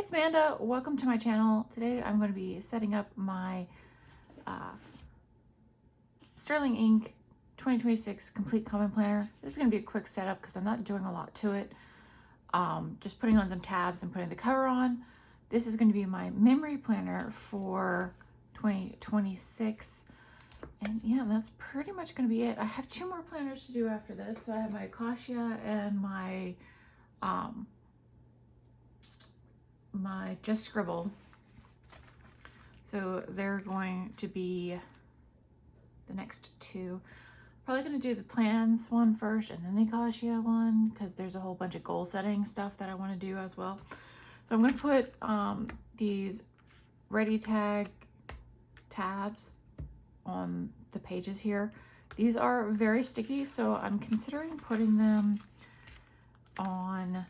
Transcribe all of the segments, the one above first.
It's Manda. Welcome to my channel. Today I'm going to be setting up my Sterling Ink 2026 Complete Commonplanner. This is going to be a quick setup because I'm not doing a lot to it. Just putting on some tabs and putting the cover on. This is going to be my memory planner for 2026. And yeah, that's pretty much going to be it. I have two more planners to do after this. So I have my Acacia and my Just Scribble. So they're going to be the next two. Probably going to do the plans one first and then the Acacia one because there's a whole bunch of goal setting stuff that I want to do as well. So I'm going to put these ready tag tabs on the pages here. These are very sticky, so I'm considering putting them on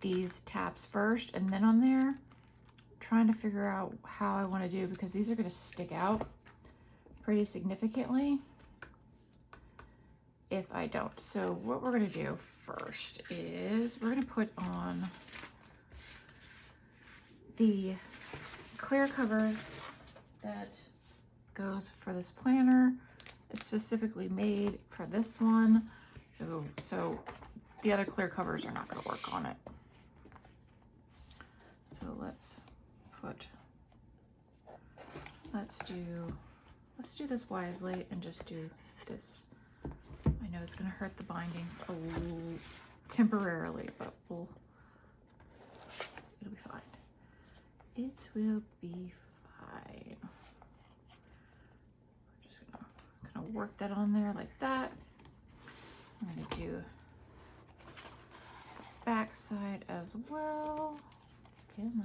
these tabs first and then on there. Trying to figure out how I want to do because these are going to stick out pretty significantly if I don't. So what we're going to do first is we're going to put on the clear cover that goes for this planner. It's specifically made for this one. So the other clear covers are not going to work on it. So let's do this wisely and just do this. I know it's going to hurt the binding a little temporarily, but it'll be fine. It will be fine. We're just gonna work that on there like that. I'm gonna do the back side as well. Come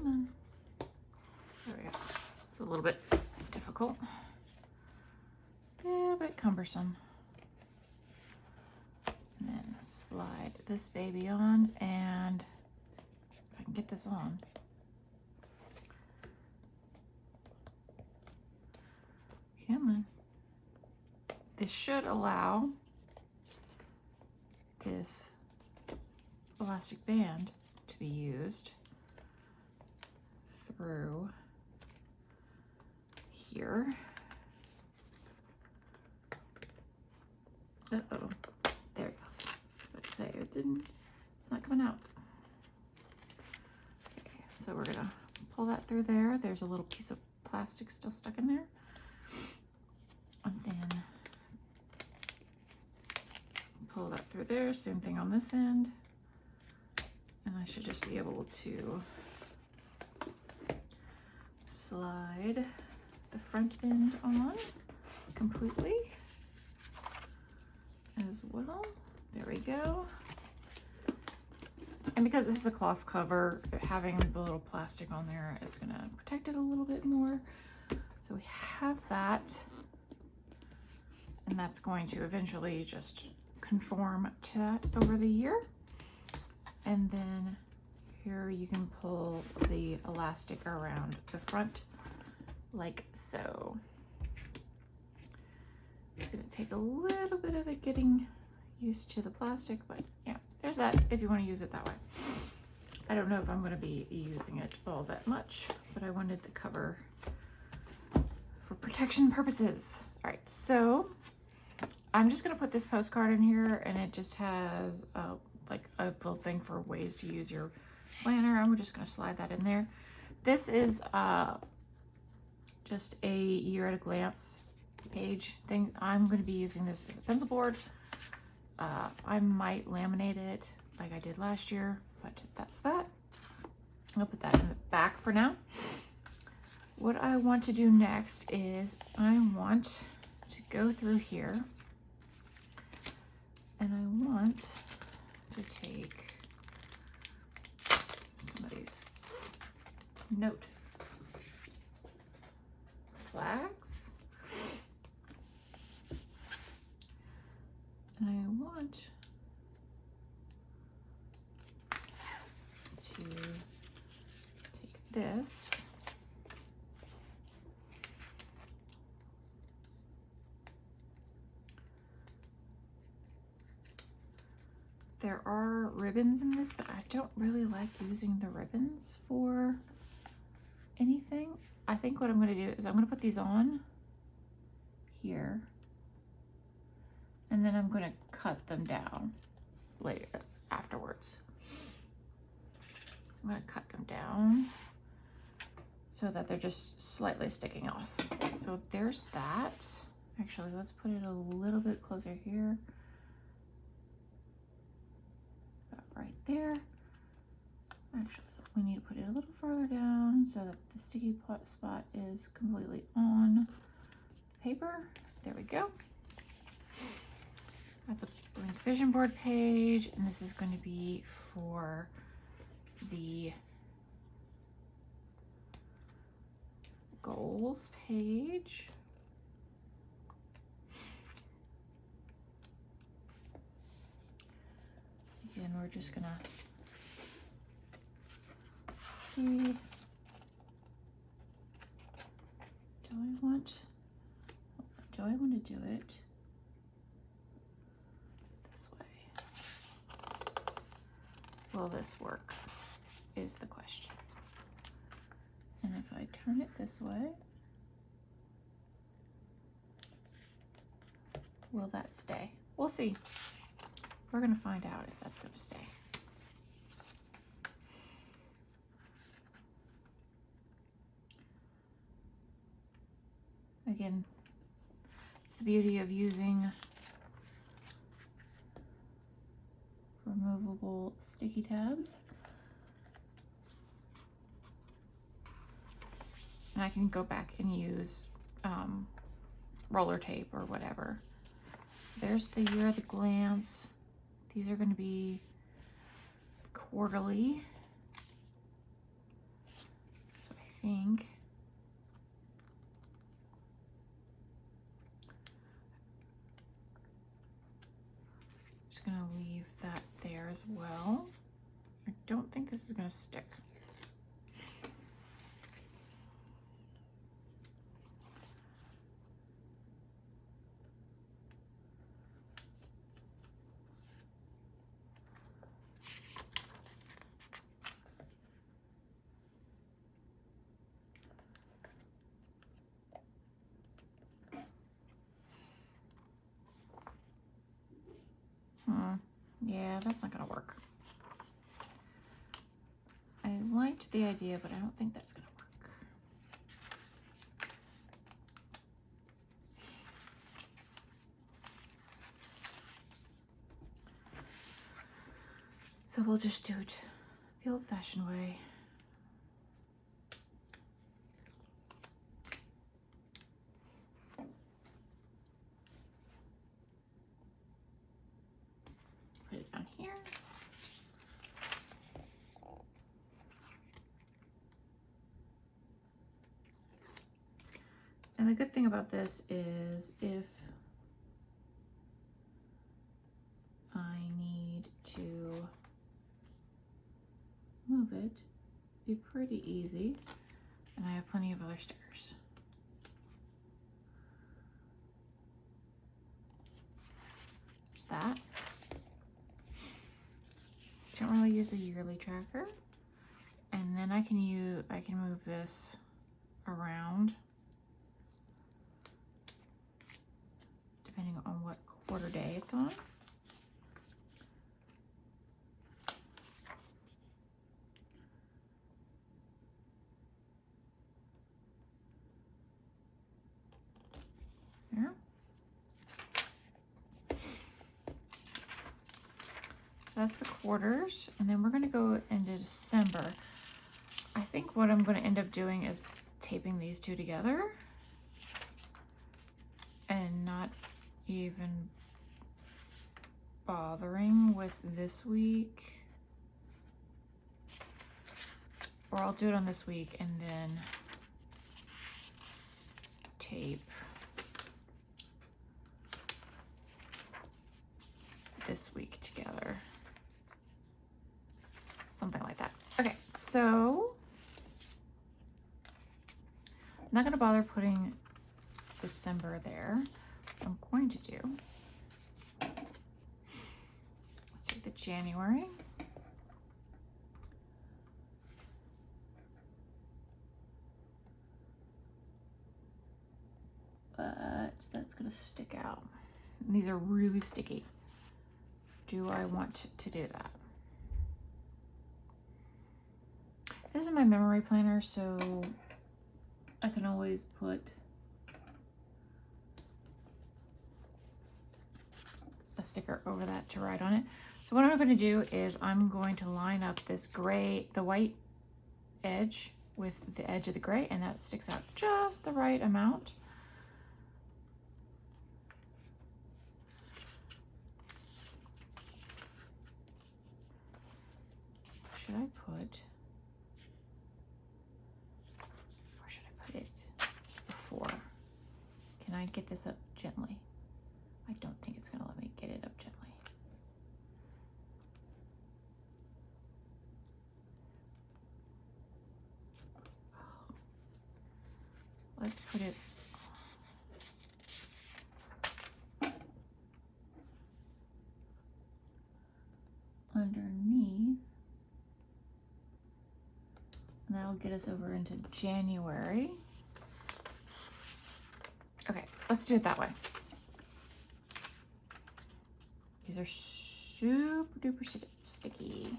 on. There we go. It's a little bit difficult. A little bit cumbersome. And then slide this baby on, and if I can get this on. Come on. This should allow this elastic band to be used through here. Uh-oh, there it goes. I was about to say, it's not coming out. Okay, so we're gonna pull that through there. There's a little piece of plastic still stuck in there. And then pull that through there, same thing on this end. And I should just be able to slide the front end on completely as well. There we go. And because this is a cloth cover, having the little plastic on there is gonna protect it a little bit more. So we have that. And that's going to eventually just conform to that over the year. And then here you can pull the elastic around the front like so. It's gonna take a little bit of it getting used to the plastic, but yeah, there's that if you want to use it that way. I don't know if I'm gonna be using it all that much, but I wanted the cover for protection purposes. All right, so I'm just gonna put this postcard in here, and it just has like a little thing for ways to use your planner. I'm just gonna slide that in there. This is just a year at a glance page thing. I'm gonna be using this as a pencil board. I might laminate it like I did last year, but that's that. I'll put that in the back for now. What I want to do next is I want to go through here, and I want to take some of these note flags, and I want to take this there are ribbons in this, but I don't really like using the ribbons for anything. I think what I'm going to do is I'm going to put these on here, and then I'm going to cut them down later afterwards. So I'm going to cut them down so that they're just slightly sticking off. So there's that. Actually, let's put it a little bit closer here. About right there. Actually, we need to put it a little farther down so that the sticky spot is completely on the paper. There we go. That's a blank vision board page, and this is going to be for the goals page. Again, we're just gonna see, do I want to do it this way? Will this work is the question. And if I turn it this way, will that stay? We'll see. We're gonna find out if that's gonna stay. Again, it's the beauty of using removable sticky tabs. And I can go back and use roller tape or whatever. There's the year at a glance. These are going to be quarterly. So I think I'm just going to leave that there as well. I don't think this is going to stick. Yeah, that's not gonna work. I liked the idea, but I don't think that's gonna work. So we'll just do it the old-fashioned way. Put it down here. And the good thing about this is if I need to move it, it'd be pretty easy. And I have plenty of other stickers. There's that. Don't really use a yearly tracker. And then I can move this around depending on what quarter day it's on. There. So that's the quarters, and then we're going to go into December. I think what I'm going to end up doing is taping these two together and not even bothering with this week. Or I'll do it on this week and then tape this week together. Something like that. Okay, so I'm not gonna bother putting December there. What I'm going to do, let's take the January. that's gonna stick out. And these are really sticky. Do I want to do that? This is my memory planner, so I can always put a sticker over that to write on it. So what I'm going to do is I'm going to line up this gray, the white edge with the edge of the gray, and that sticks out just the right amount. Should I put, where should I put it before? Can I get this up gently? I don't think it's gonna let me get it up gently. Let's put it underneath. And that'll get us over into January. Okay, let's do it that way. These are super duper sticky.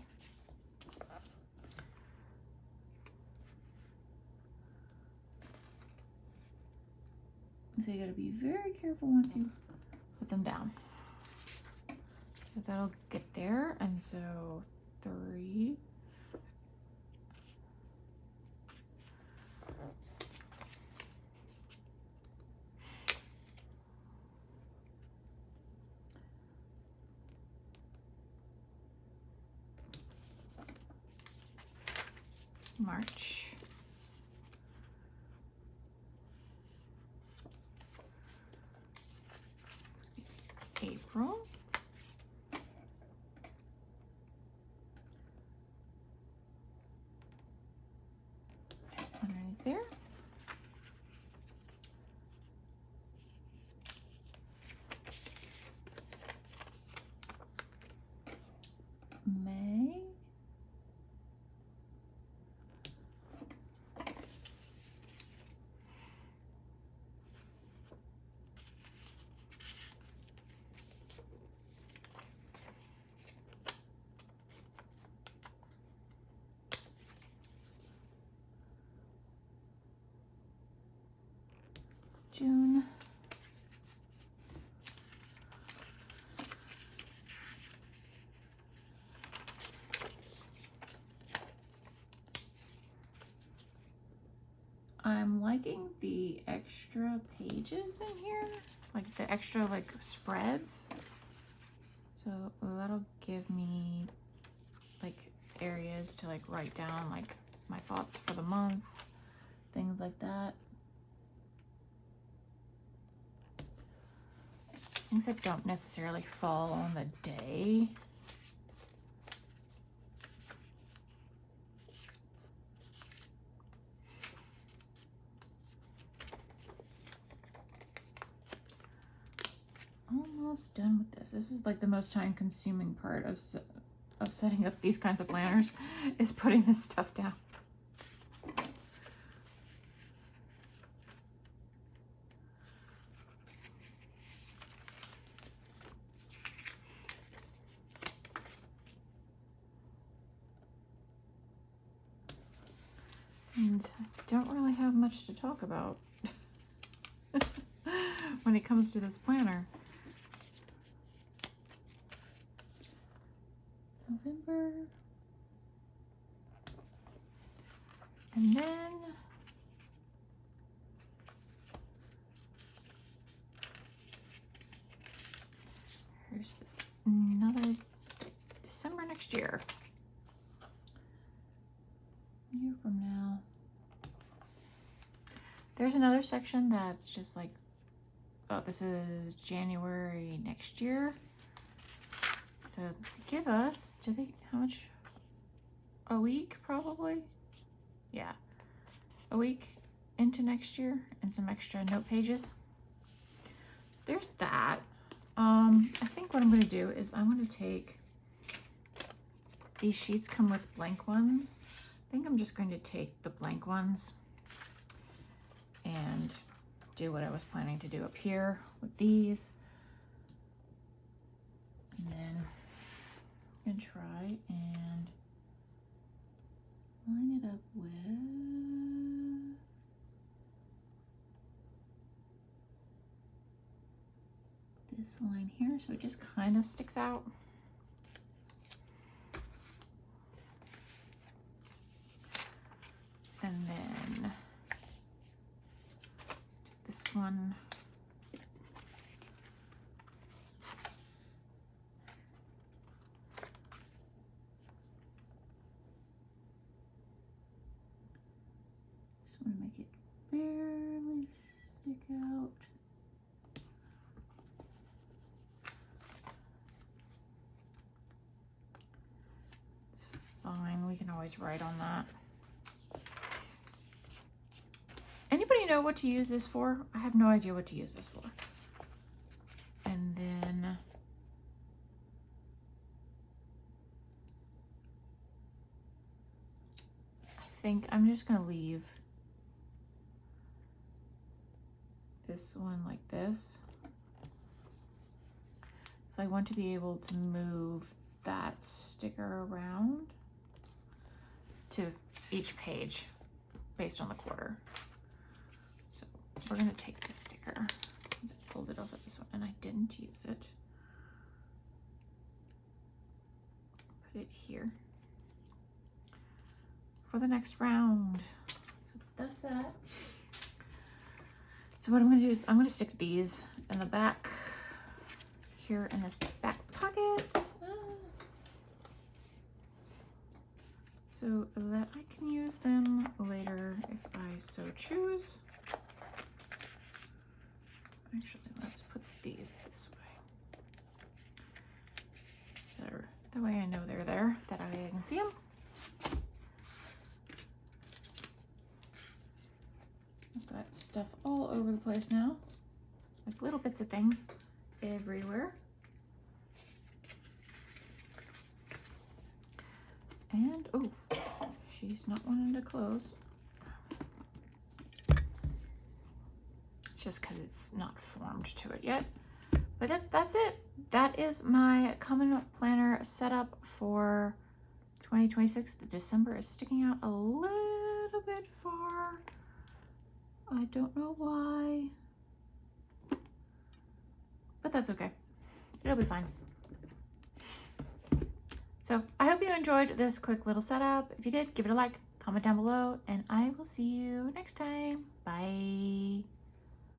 So you gotta be very careful once you put them down. So that'll get there, and so 3. March. April. Underneath there. May. June. I'm liking the extra pages in here, like the extra like spreads. So that'll give me like areas to like write down like my thoughts for the month, things like that. Things that don't necessarily fall on the day. Almost done with this. This is like the most time-consuming part of setting up these kinds of planners, is putting this stuff down. And I don't really have much to talk about when it comes to this planner. November. And then here's this another December next year. Year from now. There's another section that's just like, oh, this is January next year. So give us, how much? A week probably? Yeah. A week into next year and some extra note pages. So there's that. I think what I'm going to do is I'm going to take, these sheets come with blank ones. I think I'm just going to take the blank ones and do what I was planning to do up here with these. And then I'm gonna try and line it up with this line here, so it just kind of sticks out. And then this one. Just want to make it barely stick out. It's fine, we can always write on that. Anybody know what to use this for? I have no idea what to use this for. And then I think I'm just gonna leave this one like this. So I want to be able to move that sticker around to each page based on the quarter. So we're gonna take this sticker, since I pulled it off of this one and I didn't use it. Put it here for the next round. So that's that. So what I'm gonna do is I'm gonna stick these in the back here in this back pocket. So that I can use them later if I so choose. Actually, let's put these this way. That way I know they're there, that way I can see them. I've got stuff all over the place now, like little bits of things everywhere. And, oh, she's not wanting to close. It's just because it's not formed to it yet. But that's it. That is my Commonplanner setup for 2026. The December is sticking out a little bit far. I don't know why. But that's okay. It'll be fine. So I hope you enjoyed this quick little setup. If you did, give it a like, comment down below, and I will see you next time. Bye.